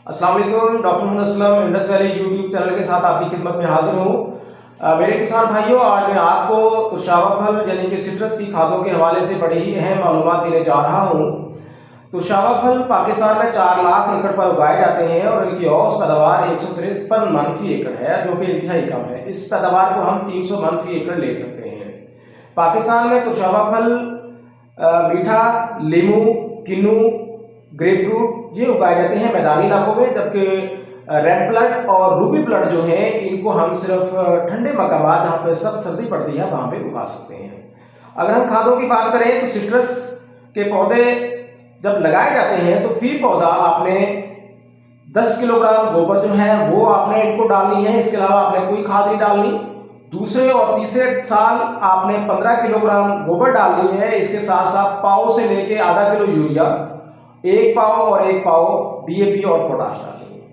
अस्सलाम वालेकुम, doctor Mohammad Aslam Indus Valley YouTube channel के साथ आपकी खिदमत में हाजिर हूँ। मेरे किसान भाइयों, आज मैं आपको तुशावा फल यानी कि सिट्रस की खादों के हवाले से बड़ी ही अहम मालूमात देने जा रहा हूँ। तुशावा फल पाकिस्तान में 4 लाख एकड़ पर उगाए जाते हैं और इनकी औसत पैदावार 153 मन फी एकड़ है, जो कि इंतहाई कम है। इस पैदावार को हम 300 मन फी एकड़ ले सकते हैं। पाकिस्तान में तुशावा फल मीठा, लीमू, किन्नू, ग्रेपफ्रूट ये उगाए जाते हैं मैदानी इलाकों में, जबकि रेड ब्लड और रूबी ब्लड जो है इनको हम सिर्फ ठंडे मकामात जहाँ पे सख्त सर्दी पड़ती है वहाँ पे उगा सकते हैं। अगर हम खादों की बात करें तो सिट्रस के पौधे जब लगाए जाते हैं तो फी पौधा आपने 10 किलोग्राम गोबर जो है वो आपने इनको डालनी है। इसके अलावा आपने कोई खाद नहीं डालनी। दूसरे और तीसरे साल आपने 15 किलोग्राम गोबर डालनी है। इसके साथ साथ पाव से लेके आधा किलो यूरिया, 1 पाव और 1 पाव डीएपी और पोटाश डालनी है।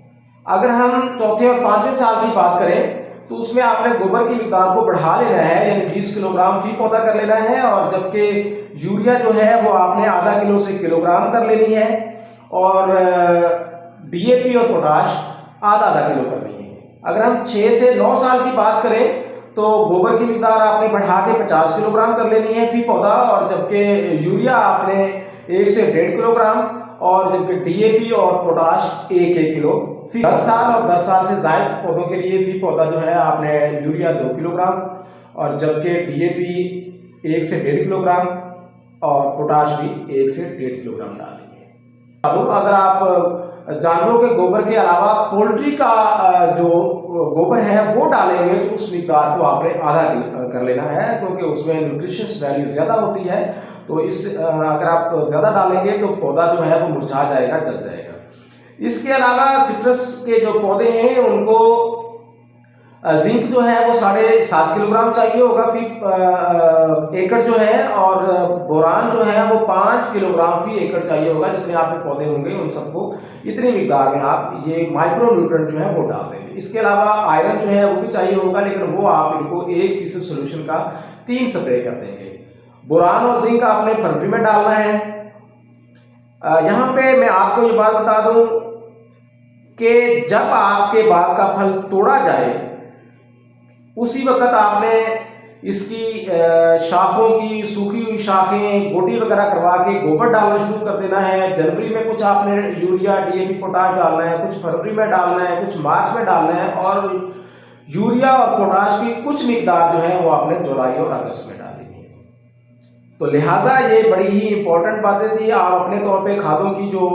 अगर हम चौथे और पांचवें साल की बात करें तो उसमें आपने गोबर की मिकदार को बढ़ा लेना है, यानी 20 किलोग्राम फी पौधा कर लेना है, और जबकि यूरिया जो है वो आपने आधा किलो से किलोग्राम कर लेनी है, और डीएपी और पोटाश आधा किलो करनी है। अगर हम 6 से 9 साल की बात करें तो गोबर की मिकदार आपने बढ़ा के 50 किलोग्राम कर लेनी है फी पौधा, और जबकि यूरिया आपने 1 से 1.5 किलोग्राम, और जबकि डीएपी और पोटाश 1-1 किलो फी। 10 साल और 10 साल से ज़ायद पौधों के लिए फी पौधा जो है आपने यूरिया 2 किलोग्राम, और जबकि डीएपी 1 से 1.5 किलोग्राम और पोटाश भी 1 से 1.5 किलोग्राम डालेंगे। अगर आप जानवरों के गोबर के अलावा पोल्ट्री का जो गोबर है वो डालेंगे तो उस मिकदार को आपने आधा कर लेना है, क्योंकि उसमें न्यूट्रिशियस वैल्यू ज़्यादा होती है। तो अगर आप ज़्यादा डालेंगे तो पौधा जो है वो मुरझा जाएगा, जल जाएगा। इसके अलावा सिट्रस के जो पौधे हैं उनको जिंक जो है वो 7.5 किलोग्राम चाहिए होगा फी एकड़ जो है, और बोरान जो है वो 5 किलोग्राम फी एकड़ चाहिए होगा। जितने आपके पौधे होंगे उन सबको इतनी मिकदार में आप ये माइक्रो न्यूट्रिएंट जो है वो डाल देंगे। इसके अलावा आयरन जो है वो भी चाहिए होगा, लेकिन वो आप इनको 1% सोल्यूशन का 3 स्प्रे कर देंगे। बोरान और जिंक आपने फरवरी में डालना है। यहाँ पे मैं आपको ये बात बता दूं कि जब आपके बाग का फल तोड़ा जाए उसी वक्त आपने इसकी शाखों की सूखी हुई शाखें गोटी वगैरह करवा के गोबर डालना शुरू कर देना है। जनवरी में कुछ आपने यूरिया, डीएपी, पोटाश डालना है, कुछ फरवरी में डालना है, कुछ मार्च में डालना है, और यूरिया और पोटाश की कुछ मिकदार जो है वो आपने जुलाई और अगस्त में डालनी है। तो लिहाजा ये बड़ी ही इंपॉर्टेंट बातें थी। आप अपने तौर पे खादों की जो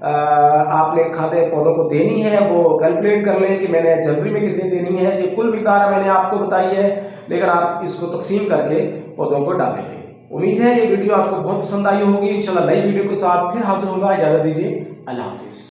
आपने खादे पौधों को देनी है वो कैलकुलेट कर लें कि मैंने जनवरी में कितनी देनी है। ये कुल मिकदार मैंने आपको बताई है, लेकिन आप इसको तकसीम करके पौधों को डालेंगे। उम्मीद है ये वीडियो आपको बहुत पसंद आई होगी। इंशाल्लाह नई वीडियो के साथ फिर हाजिर होगा। इजाज़त दीजिए, अल्लाह हाफिज़।